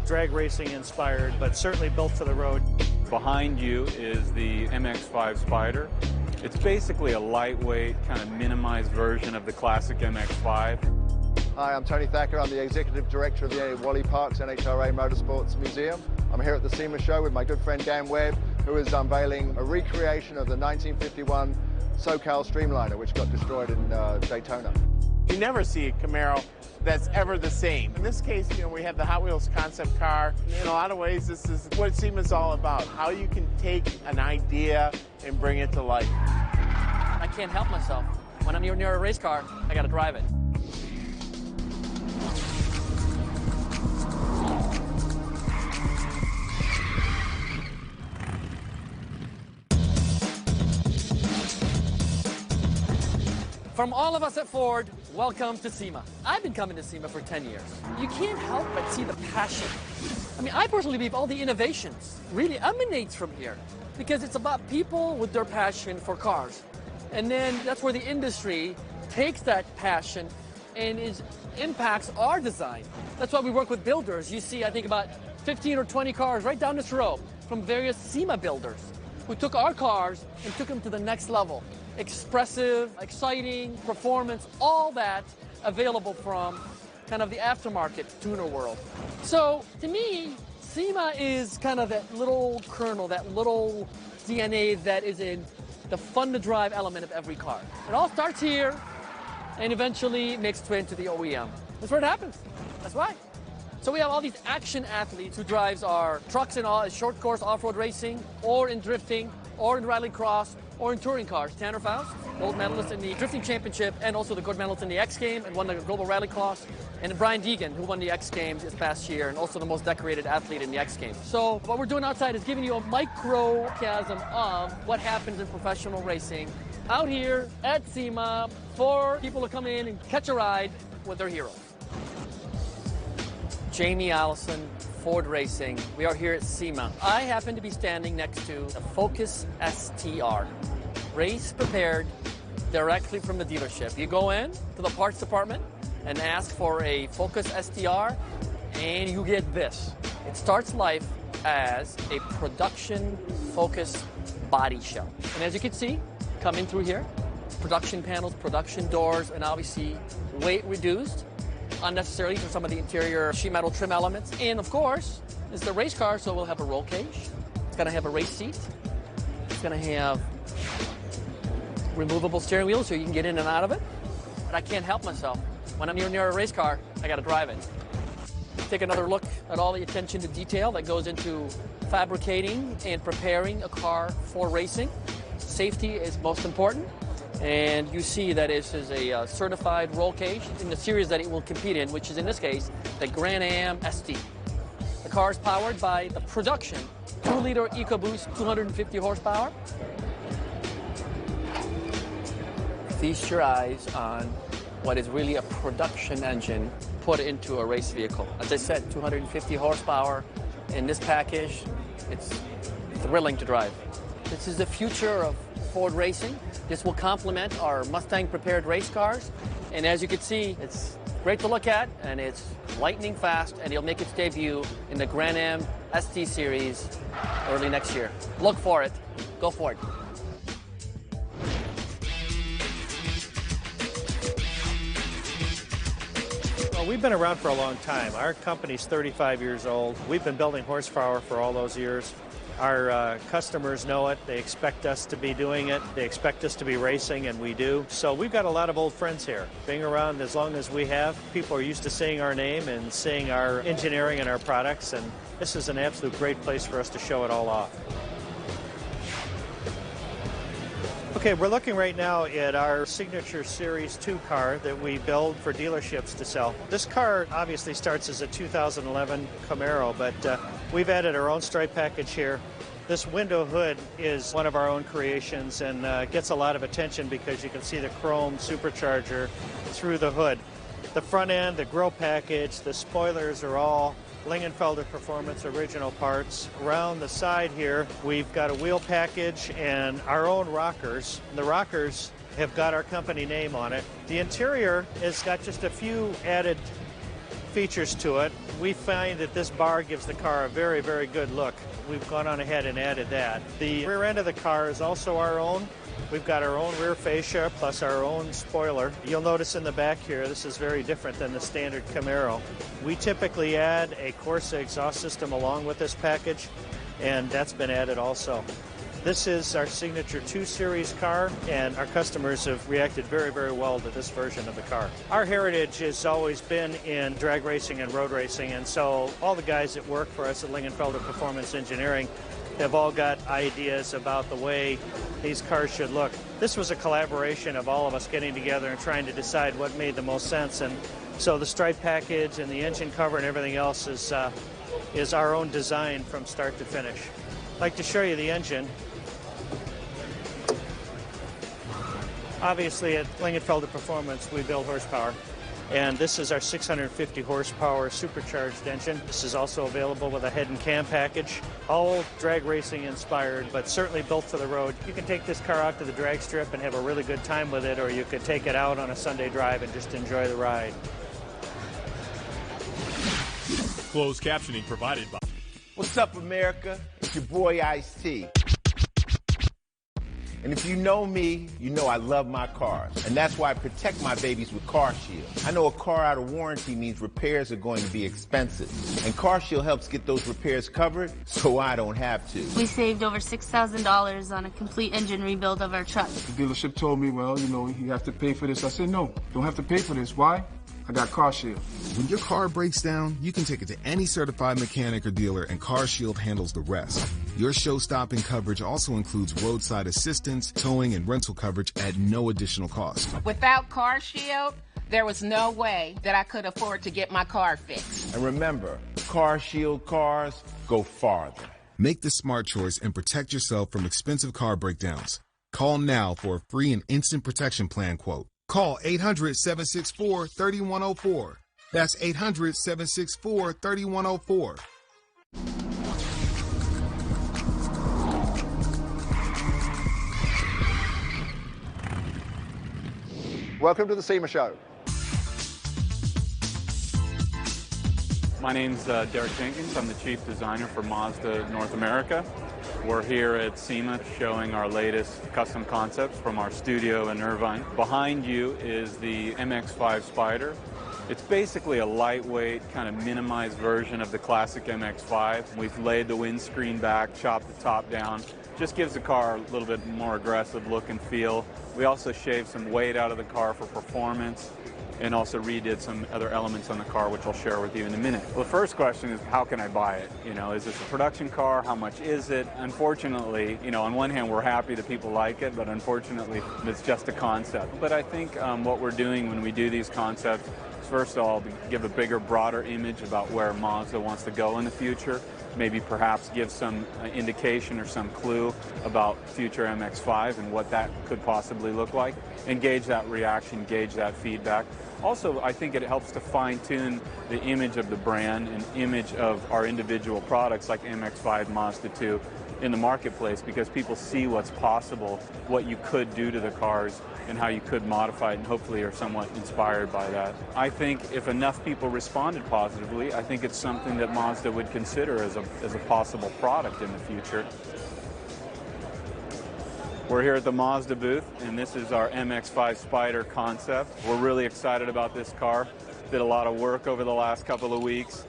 drag racing inspired, but certainly built for the road. Behind you is the MX-5 Spider. It's basically a lightweight, kind of minimized version of the classic MX-5. Hi, I'm Tony Thacker. I'm the Executive Director of the Wally Parks NHRA Motorsports Museum. I'm here at the SEMA show with my good friend Dan Webb, who is unveiling a recreation of the 1951 SoCal Streamliner, which got destroyed in Daytona. You never see a Camaro that's ever the same. In this case, we have the Hot Wheels concept car. In a lot of ways, this is what SEMA's all about, how you can take an idea and bring it to life. I can't help myself. When I'm near a race car, I gotta drive it. From all of us at Ford, welcome to SEMA. I've been coming to SEMA for 10 years. You can't help but see the passion. I mean, I personally believe all the innovations really emanates from here because it's about people with their passion for cars. And then that's where the industry takes that passion and impacts our design. That's why we work with builders. You see, I think about 15 or 20 cars right down this row from various SEMA builders who took our cars and took them to the next level. Expressive, exciting, performance, all that available from kind of the aftermarket tuner world. So to me, SEMA is kind of that little kernel, that little DNA that is in the fun to drive element of every car. It all starts here and eventually makes its way into the OEM. That's where it happens. That's why. So we have all these action athletes who drives our trucks in all short course off-road racing, or in drifting, or in rallycross, or in touring cars. Tanner Faust, gold medalist in the drifting championship, and also the gold medalist in the X Game, and won the global rallycross. And Brian Deegan, who won the X Games this past year, and also the most decorated athlete in the X Games. So what we're doing outside is giving you a microcosm of what happens in professional racing out here at SEMA for people to come in and catch a ride with their heroes. Jamie Allison, Ford Racing. We are here at SEMA. I happen to be standing next to the Focus STR. Race prepared directly from the dealership. You go in to the parts department and ask for a Focus STR, and you get this. It starts life as a production Focus body shell. And as you can see, coming through here, production panels, production doors, and obviously weight reduced unnecessarily for some of the interior sheet metal trim elements. And of course, it's the race car, so we'll have a roll cage. It's gonna have a race seat. It's gonna have removable steering wheel so you can get in and out of it. But I can't help myself. When I'm near a race car, I gotta drive it. Take another look at all the attention to detail that goes into fabricating and preparing a car for racing. Safety is most important. And you see that this is a certified roll cage in the series that it will compete in, which is in this case, the Grand Am ST. The car is powered by the production 2-liter EcoBoost 250 horsepower. Feast your eyes on what is really a production engine put into a race vehicle. As I said, 250 horsepower in this package. It's thrilling to drive. This is the future of Ford Racing. This will complement our Mustang-prepared race cars. And as you can see, it's great to look at, and it's lightning fast, and it'll make its debut in the Grand Am ST Series early next year. Look for it. Go for it. Well, we've been around for a long time. Our company's 35 years old. We've been building horsepower for all those years. Our customers know it. They expect us to be doing it. They expect us to be racing, and we do. So we've got a lot of old friends here. Being around as long as we have, people are used to seeing our name and seeing our engineering and our products, and this is an absolute great place for us to show it all off. Okay, we're looking right now at our signature Series 2 car that we build for dealerships to sell. This car obviously starts as a 2011 Camaro, but we've added our own stripe package here. This window hood is one of our own creations and gets a lot of attention because you can see the chrome supercharger through the hood. The front end, the grille package, the spoilers are all Lingenfelter Performance original parts. Around the side here, we've got a wheel package and our own rockers. The rockers have got our company name on it. The interior has got just a few added features to it. We find that this bar gives the car a very, very good look. We've gone on ahead and added that. The rear end of the car is also our own. We've got our own rear fascia plus our own spoiler. You'll notice in the back here, this is very different than the standard Camaro. We typically add a Corsa exhaust system along with this package, and that's been added also. This is our signature 2 Series car, and our customers have reacted very, very well to this version of the car. Our heritage has always been in drag racing and road racing, and so all the guys that work for us at Lingenfelter Performance Engineering have all got ideas about the way these cars should look. This was a collaboration of all of us getting together and trying to decide what made the most sense, and so the stripe package and the engine cover and everything else is our own design from start to finish. I'd like to show you the engine. Obviously, at Lingenfelter Performance, we build horsepower, and this is our 650 horsepower supercharged engine. This is also available with a head and cam package, all drag racing inspired, but certainly built for the road. You can take this car out to the drag strip and have a really good time with it, or you could take it out on a Sunday drive and just enjoy the ride. Closed captioning provided by... What's up, America? It's your boy Ice-T. And if you know me, you know I love my cars. And that's why I protect my babies with Car Shield. I know a car out of warranty means repairs are going to be expensive. And Car Shield helps get those repairs covered so I don't have to. We saved over $6,000 on a complete engine rebuild of our truck. The dealership told me, well, you know, you have to pay for this. I said, no, don't have to pay for this. Why? I got Car Shield. When your car breaks down, you can take it to any certified mechanic or dealer, and Car Shield handles the rest. Your show-stopping coverage also includes roadside assistance, towing, and rental coverage at no additional cost. Without Car Shield, there was no way that I could afford to get my car fixed. And remember, Car Shield cars go farther. Make the smart choice and protect yourself from expensive car breakdowns. Call now for a free and instant protection plan quote. Call 800-764-3104. That's 800-764-3104. Welcome to the SEMA Show. My name's Derek Jenkins. I'm the Chief Designer for Mazda North America. We're here at SEMA showing our latest custom concepts from our studio in Irvine. Behind you is the MX-5 Spider. It's basically a lightweight, kind of minimized version of the classic MX-5. We've laid the windscreen back, chopped the top down. Just gives the car a little bit more aggressive look and feel. We also shaved some weight out of the car for performance, and also redid some other elements on the car, which I'll share with you in a minute. Well, the first question is, how can I buy it? You know, is this a production car? How much is it? Unfortunately, you know, on one hand, we're happy that people like it, but unfortunately, it's just a concept. But I think what we're doing when we do these concepts is, first of all, give a bigger, broader image about where Mazda wants to go in the future. Maybe perhaps give some indication or some clue about future MX-5 and what that could possibly look like. And gauge that reaction, gauge that feedback. Also, I think it helps to fine-tune the image of the brand and image of our individual products like MX-5, Mazda 2 in the marketplace, because people see what's possible, what you could do to the cars, and how you could modify it, and hopefully are somewhat inspired by that. I think if enough people responded positively, I think it's something that Mazda would consider as a possible product in the future. We're here at the Mazda booth, and this is our MX-5 Spider concept. We're really excited about this car. Did a lot of work over the last couple of weeks.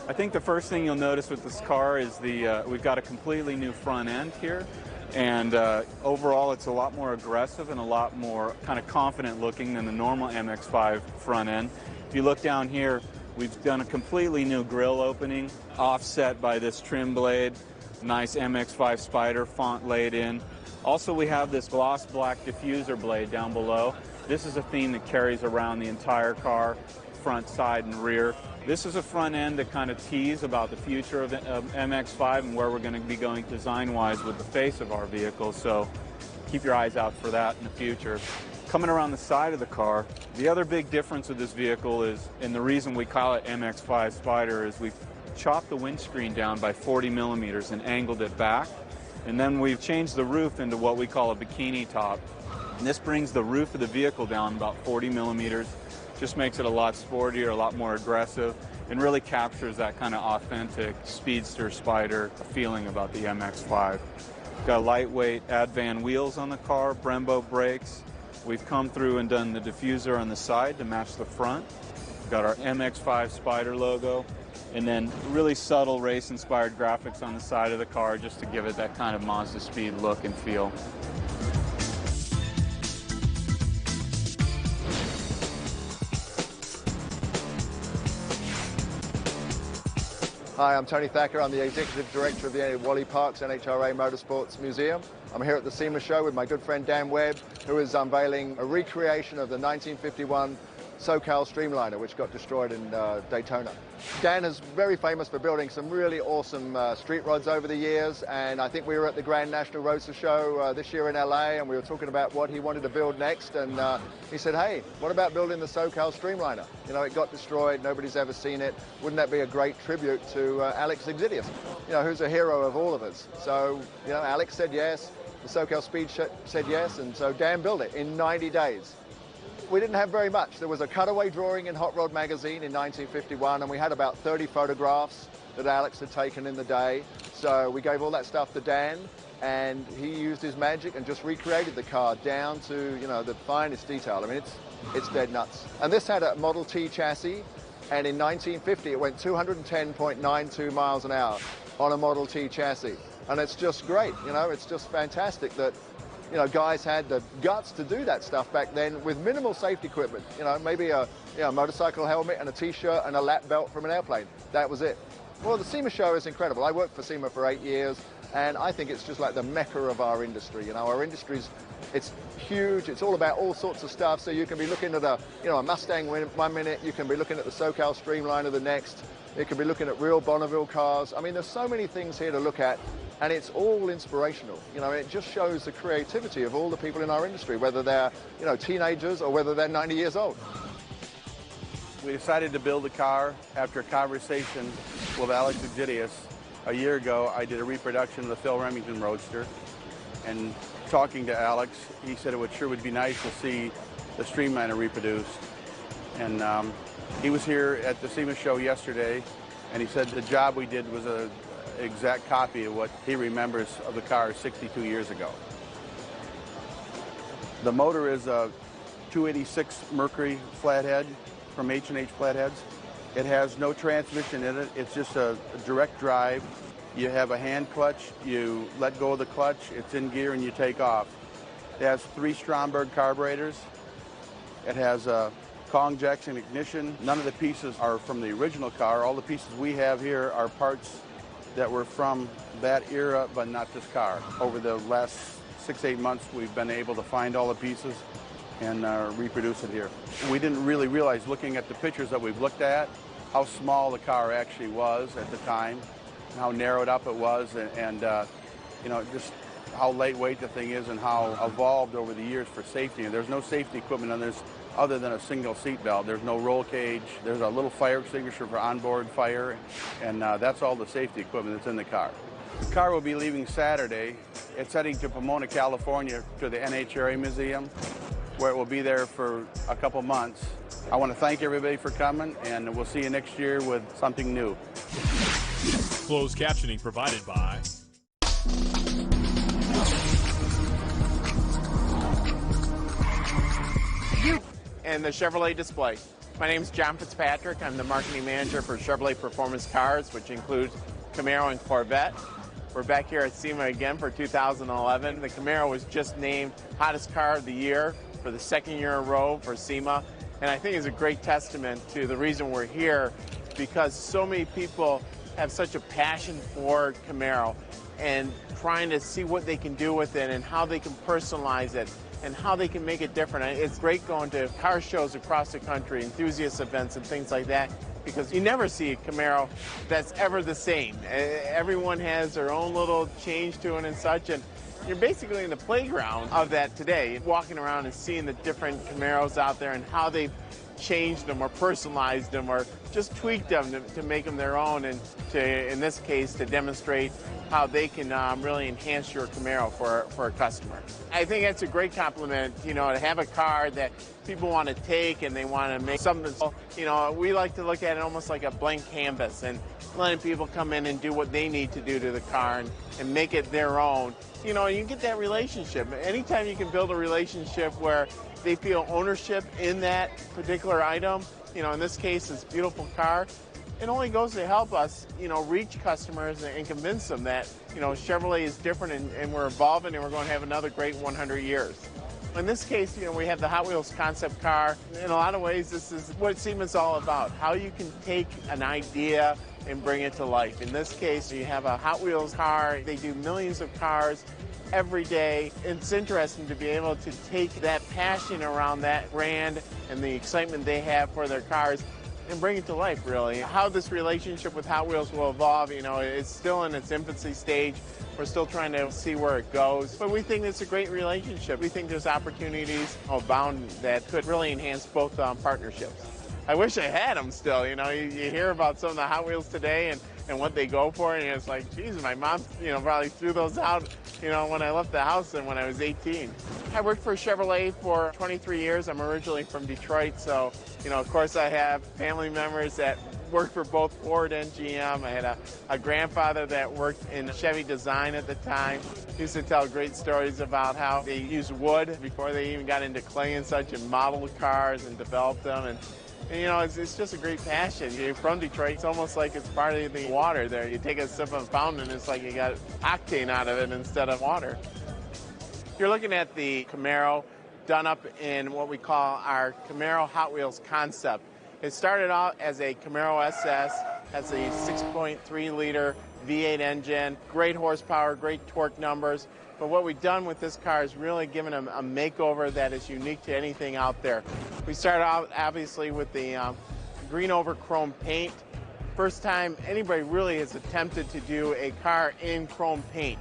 I think the first thing you'll notice with this car is we've got a completely new front end here. And overall, it's a lot more aggressive and a lot more kind of confident looking than the normal MX-5 front end. If you look down here, we've done a completely new grille opening, offset by this trim blade, nice MX-5 Spider font laid in. Also, we have this gloss black diffuser blade down below. This is a theme that carries around the entire car, front, side, and rear. This is a front end that kind of tease about the future of MX-5 and where we're going to be going design-wise with the face of our vehicle, so keep your eyes out for that in the future. Coming around the side of the car, the other big difference with this vehicle is, and the reason we call it MX-5 Spider, is we've chopped the windscreen down by 40 millimeters and angled it back. And then we've changed the roof into what we call a bikini top. And this brings the roof of the vehicle down about 40 millimeters. Just makes it a lot sportier, a lot more aggressive. and really captures that kind of authentic speedster spider feeling about the MX-5. Got lightweight Advan wheels on the car, Brembo brakes. We've come through and done the diffuser on the side to match the front. Got our MX-5 Spider logo, and then really subtle race-inspired graphics on the side of the car just to give it that kind of Mazda speed look and feel. Hi, I'm Tony Thacker. I'm the Executive Director of the Wally Parks NHRA Motorsports Museum. I'm here at the SEMA show with my good friend Dan Webb, who is unveiling a recreation of the 1951 SoCal Streamliner, which got destroyed in Daytona. Dan is very famous for building some really awesome street rods over the years, and I think we were at the Grand National Roadster Show this year in LA, and we were talking about what he wanted to build next, and he said, hey, what about building the SoCal Streamliner? You know, it got destroyed, nobody's ever seen it. Wouldn't that be a great tribute to Alex Exilius, you know, who's a hero of all of us? So, you know, Alex said yes, the SoCal Speed said yes, and so Dan built it in 90 days. We didn't have very much. There was a cutaway drawing in Hot Rod magazine in 1951, and we had about 30 photographs that Alex had taken in the day. So we gave all that stuff to Dan, and he used his magic and just recreated the car down to, you know, the finest detail. I mean, it's dead nuts. And this had a Model T chassis, and in 1950 it went 210.92 miles an hour on a Model T chassis. And it's just great, you know, it's just fantastic that, you know, guys had the guts to do that stuff back then with minimal safety equipment. You know, maybe a motorcycle helmet and a T-shirt and a lap belt from an airplane. That was it. Well, the SEMA show is incredible. I worked for SEMA for 8 years, and I think it's just like the mecca of our industry. You know, our industry's, it's huge. It's all about all sorts of stuff. So you can be looking at a Mustang one minute. You can be looking at the SoCal Streamliner the next. You can be looking at real Bonneville cars. I mean, there's so many things here to look at. And it's all inspirational. You know, it just shows the creativity of all the people in our industry, whether they're, you know, teenagers or whether they're 90 years old. We decided to build a car after a conversation with Alex Exilius. A year ago, I did a reproduction of the Phil Remington Roadster. And talking to Alex, he said it sure would be nice to see the Streamliner reproduced. And he was here at the SEMA show yesterday, and he said the job we did was a exact copy of what he remembers of the car 62 years ago. The motor is a 286 Mercury flathead from H&H Flatheads. It has no transmission in it. It's just a direct drive. You have a hand clutch. You let go of the clutch. It's in gear and you take off. It has 3 Stromberg carburetors. It has a Kong Jackson ignition. None of the pieces are from the original car. All the pieces we have here are parts that were from that era, but not this car. Over the last 6-8 months, we've been able to find all the pieces and reproduce it here. We didn't really realize, looking at the pictures that we've looked at, how small the car actually was at the time, how narrowed up it was, and you know, just how lightweight the thing is and how evolved over the years for safety. And there's no safety equipment on this other than a single seat belt. There's no roll cage. There's a little fire extinguisher for onboard fire, and that's all the safety equipment that's in the car. The car will be leaving Saturday. It's heading to Pomona, California, to the NHRA Museum, where it will be there for a couple months. I want to thank everybody for coming, and we'll see you next year with something new. Closed captioning provided by and the Chevrolet display. My name is John Fitzpatrick. I'm the marketing manager for Chevrolet Performance Cars, which includes Camaro and Corvette. We're back here at SEMA again for 2011. The Camaro was just named hottest car of the year for the 2nd year in a row for SEMA. And I think it's a great testament to the reason we're here, because so many people have such a passion for Camaro and trying to see what they can do with it and how they can personalize it and how they can make it different. It's great going to car shows across the country, enthusiast events and things like that, because you never see a Camaro that's ever the same. Everyone has their own little change to it and such, and you're basically in the playground of that today, walking around and seeing the different Camaros out there and how they've changed them or personalized them or just tweaked them to make them their own, and to, in this case, to demonstrate how they can really enhance your Camaro for a customer. I think that's a great compliment, you know, to have a car that people want to take and they want to make something, you know, we like to look at it almost like a blank canvas and letting people come in and do what they need to do to the car and make it their own. You know, you get that relationship. Anytime you can build a relationship where they feel ownership in that particular item, you know, in this case, this beautiful car, it only goes to help us, you know, reach customers and convince them that, you know, Chevrolet is different and we're evolving and we're going to have another great 100 years. In this case, you know, we have the Hot Wheels concept car. In a lot of ways, this is what SEMA's all about, how you can take an idea and bring it to life. In this case, you have a Hot Wheels car. They do millions of cars every day. It's interesting to be able to take that passion around that brand and the excitement they have for their cars and bring it to life, really. How this relationship with Hot Wheels will evolve, you know, it's still in its infancy stage. We're still trying to see where it goes, but we think it's a great relationship. We think there's opportunities abound that could really enhance both partnerships. I wish I had them still, you know. You hear about some of the Hot Wheels today and what they go for, and it's like, geez, my mom, you know, probably threw those out, you know, when I left the house and when I was 18. I worked for Chevrolet for 23 years. I'm originally from Detroit, so, you know, of course I have family members that worked for both Ford and GM. I had a grandfather that worked in Chevy design at the time. He used to tell great stories about how they used wood before they even got into clay and such and modeled cars and developed them. And you know, it's just a great passion. You're from Detroit, it's almost like it's part of the water there. You take a sip of fountain, it's like you got octane out of it instead of water. You're looking at the Camaro done up in what we call our Camaro Hot Wheels concept. It started out as a Camaro SS, has a 6.3-liter V8 engine, great horsepower, great torque numbers. But what we've done with this car is really given them a makeover that is unique to anything out there. We started out, obviously, with the green over chrome paint. First time anybody really has attempted to do a car in chrome paint.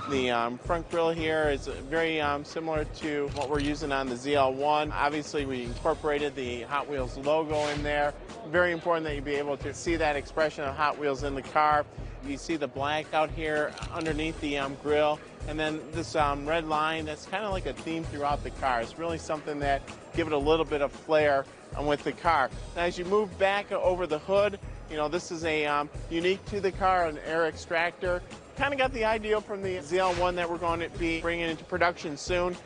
The front grille here is very similar to what we're using on the ZL1. Obviously, we incorporated the Hot Wheels logo in there. Very important that you be able to see that expression of Hot Wheels in the car. You see the black out here underneath the grille, and then this red line that's kind of like a theme throughout the car. It's really something that give it a little bit of flair with the car. Now, as you move back over the hood, you know, this is a unique to the car, an air extractor. Kind of got the idea from the ZL1 that we're going to be bringing into production soon,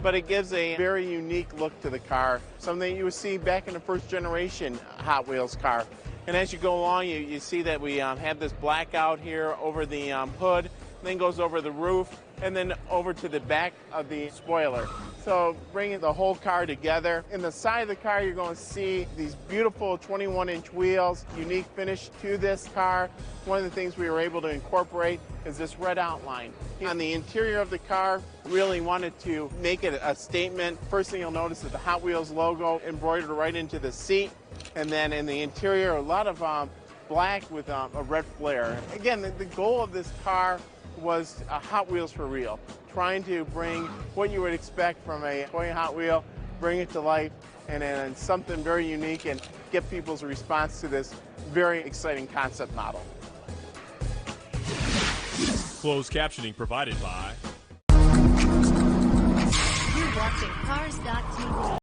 but it gives a very unique look to the car, something you would see back in the first generation Hot Wheels car. And as you go along, you see that we have this blackout here over the hood, then goes over the roof, and then over to the back of the spoiler. So bringing the whole car together. In the side of the car, you're going to see these beautiful 21-inch wheels, unique finish to this car. One of the things we were able to incorporate is this red outline. On the interior of the car, really wanted to make it a statement. First thing you'll notice is the Hot Wheels logo embroidered right into the seat. And then in the interior, a lot of black with a red flare. Again, the goal of this car was Hot Wheels for real, trying to bring what you would expect from a toy Hot Wheel, bring it to life, and something very unique, and get people's response to this very exciting concept model. Closed captioning provided by... You're watching Cars.tv.